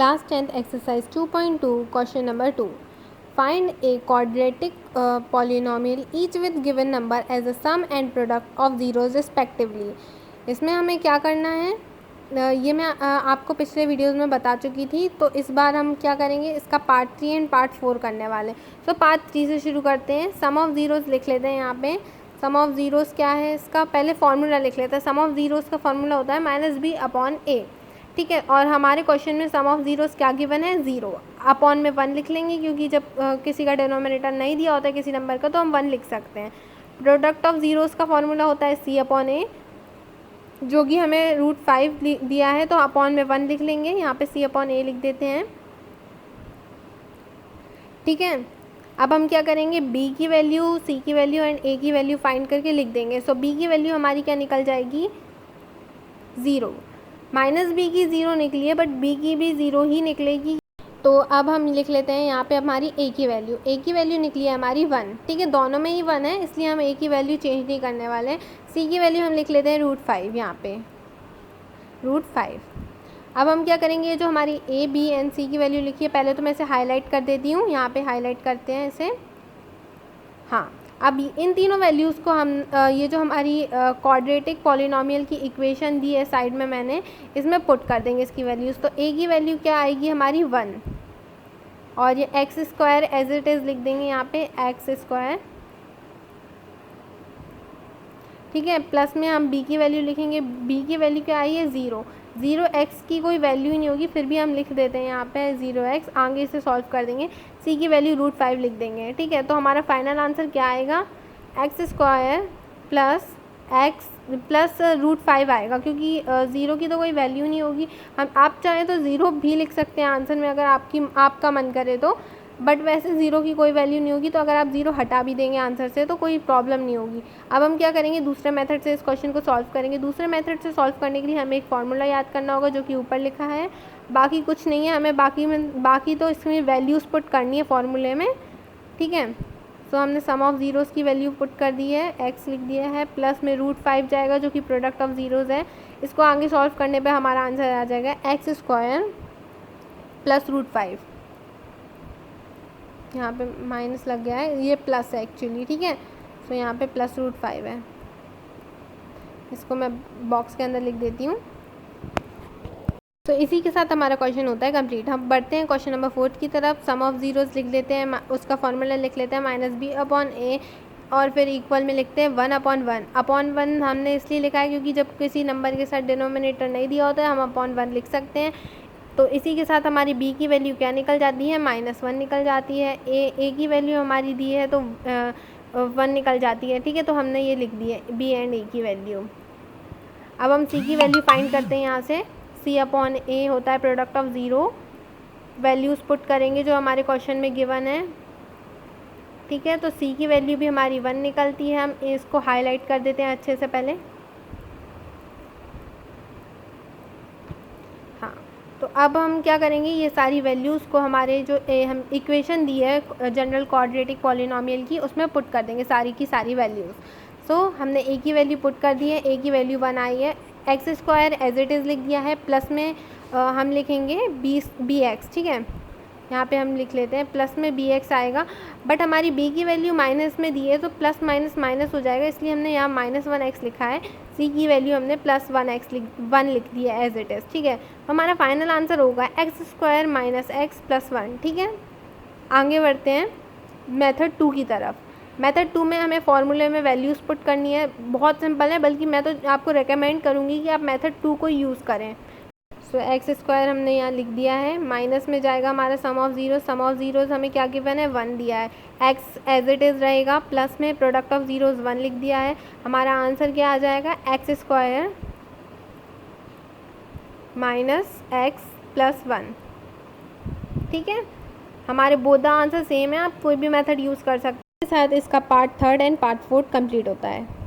Class 10th exercise 2.2 question number 2. Find a quadratic polynomial each with given number as a sum and product of zeros respectively. इसमें हमें क्या करना है, ये मैं आपको पिछले वीडियोस में बता चुकी थी, तो इस बार हम क्या करेंगे, इसका पार्ट 3 एंड पार्ट 4 करने वाले। सो पार्ट 3 से शुरू करते हैं। सम ऑफ ज़ीरोज़ लिख लेते हैं। यहाँ पे सम ऑफ ज़ीरोज़ क्या है, इसका पहले फार्मूला लिख लेते हैं। सम ऑफ ज़ीरोज़ का फार्मूला होता है -b/a, ठीक है। और हमारे क्वेश्चन में सम ऑफ ज़ीरोज़ क्या गिवन है, 0 अपॉन में 1 लिख लेंगे, क्योंकि जब किसी का डिनोमिनेटर नहीं दिया होता है किसी नंबर का, तो हम 1 लिख सकते हैं। प्रोडक्ट ऑफ ज़ीरोज़ का फार्मूला होता है c/a, जो कि हमें √5 दिया है, तो अपॉन में 1 लिख लेंगे। यहाँ पे c/a लिख देते हैं, ठीक है। अब हम क्या करेंगे, b की वैल्यू, c की वैल्यू एंड a की वैल्यू फाइंड करके लिख देंगे। सो b की वैल्यू हमारी क्या निकल जाएगी, 0। -b की 0 निकली है, बट b की भी 0 ही निकलेगी। तो अब हम लिख लेते हैं यहाँ पे हमारी a की वैल्यू निकली है हमारी 1, ठीक है। दोनों में ही 1 है, इसलिए हम a की वैल्यू चेंज नहीं करने वाले। c की वैल्यू हम लिख लेते हैं √5, यहाँ पे √5। अब हम क्या करेंगे, ये जो हमारी a, b एंड c की वैल्यू लिखी है, पहले तो मैं इसे हाईलाइट कर देती हूँ। यहाँ पे हाईलाइट करते हैं इसे, हाँ। अब इन तीनों वैल्यूज़ को हम ये जो हमारी क्वाड्रेटिक पॉलिनोमियल की इक्वेशन दी है साइड में मैंने, इसमें पुट कर देंगे इसकी वैल्यूज़। तो a की वैल्यू क्या आएगी हमारी 1, और ये x² एज इट इज़ लिख देंगे यहाँ पे x², ठीक है। प्लस में हम b की वैल्यू लिखेंगे। b की वैल्यू क्या आई है, 0। 0x की कोई वैल्यू ही नहीं होगी, फिर भी हम लिख देते हैं यहाँ पे 0x। आगे इसे सॉल्व कर देंगे, c की वैल्यू √5 लिख देंगे, ठीक है। तो हमारा फाइनल आंसर क्या आएगा, x² प्लस √5 आएगा, क्योंकि 0 की तो कोई वैल्यू नहीं होगी। हम आप चाहें तो 0 भी लिख सकते हैं आंसर में, अगर आपका मन करे तो, बट वैसे 0 की कोई वैल्यू नहीं होगी, तो अगर आप 0 हटा भी देंगे आंसर से तो कोई प्रॉब्लम नहीं होगी। अब हम क्या करेंगे, दूसरे मेथड से इस क्वेश्चन को सॉल्व करेंगे। दूसरे मेथड से सॉल्व करने के लिए हमें एक फार्मूला याद करना होगा, जो कि ऊपर लिखा है। बाकी कुछ नहीं है, हमें बाकी तो इसमें वैल्यूज़ पुट करनी है फार्मूले में, ठीक है। सो हमने सम ऑफ ज़ीरोज़ की वैल्यू पुट कर दी है, x लिख दिया है, प्लस में √5 जाएगा, जो कि प्रोडक्ट ऑफ ज़ीरोज़ है। इसको आगे सॉल्व करने पे हमारा आंसर आ जाएगा x² प्लस √5। यहाँ पे माइनस लग गया है, ये प्लस है एक्चुअली, ठीक है। सो यहाँ पे प्लस √5 है, इसको मैं बॉक्स के अंदर लिख देती हूँ। तो इसी के साथ हमारा क्वेश्चन होता है कंप्लीट। हम बढ़ते हैं क्वेश्चन नंबर 4 की तरफ। सम ऑफ ज़ीरोज़ लिख लेते हैं, उसका फार्मूला लिख लेते हैं -b/a, और फिर इक्वल में लिखते हैं 1/1। अपॉन 1 हमने इसलिए लिखा है क्योंकि जब किसी नंबर के साथ डिनोमिनेटर नहीं दिया होता है, हम अपॉन 1 लिख सकते हैं। तो इसी के साथ हमारी b की वैल्यू क्या निकल जाती है, -1 निकल जाती है। a की वैल्यु हमारी दी है, तो 1 निकल जाती है, ठीक है। तो हमने ये लिख दी है b एंड a की वैल्यू। अब हम c की वैल्यू फाइंड करते हैं। यहाँ से c/a होता है product of zero. Values put करेंगे जो हमारे क्वेश्चन में गिवन है, ठीक है। तो c की वैल्यू भी हमारी 1 निकलती है। हम इसको हाईलाइट कर देते हैं अच्छे से पहले, हाँ। तो अब हम क्या करेंगे, ये सारी वैल्यूज़ को हमारे जो हम इक्वेशन दी है जनरल क्वाड्रेटिक पॉलिनोमियल की, उसमें पुट कर देंगे सारी की सारी वैल्यूज़। सो हमने a की वैल्यू पुट कर दी है, a की वैल्यू 1 आई है, x² एज इट इज़ लिख दिया है, प्लस में हम लिखेंगे bx, ठीक है। यहाँ पे हम लिख लेते हैं, प्लस में bx आएगा, बट हमारी b की वैल्यू माइनस में दी है, तो प्लस माइनस माइनस हो जाएगा, इसलिए हमने यहाँ -1x लिखा है। c की वैल्यू हमने +1 लिख दी है एज इट इज़, ठीक है। तो हमारा फाइनल आंसर होगा x² - x + 1, ठीक है। आगे बढ़ते हैं मेथड 2 की तरफ। मेथड 2 में हमें फार्मूले में वैल्यूज़ पुट करनी है। बहुत सिंपल है, बल्कि मैं तो आपको रेकमेंड करूँगी कि आप मेथड 2 को यूज़ करें। सो x² हमने यहाँ लिख दिया है, माइनस में जाएगा हमारा सम ऑफ ज़ीरोज़ हमें क्या गिवन है, 1 दिया है। x एज इट इज़ रहेगा, प्लस में प्रोडक्ट ऑफ ज़ीरोज़ 1 लिख दिया है। हमारा आंसर क्या आ जाएगा, x² - x + 1, ठीक है। हमारे बोथ द आंसर सेम है, आप कोई भी मेथड यूज़ कर सकते हैं। साथ इसका पार्ट 3 एंड पार्ट 4 कंप्लीट होता है।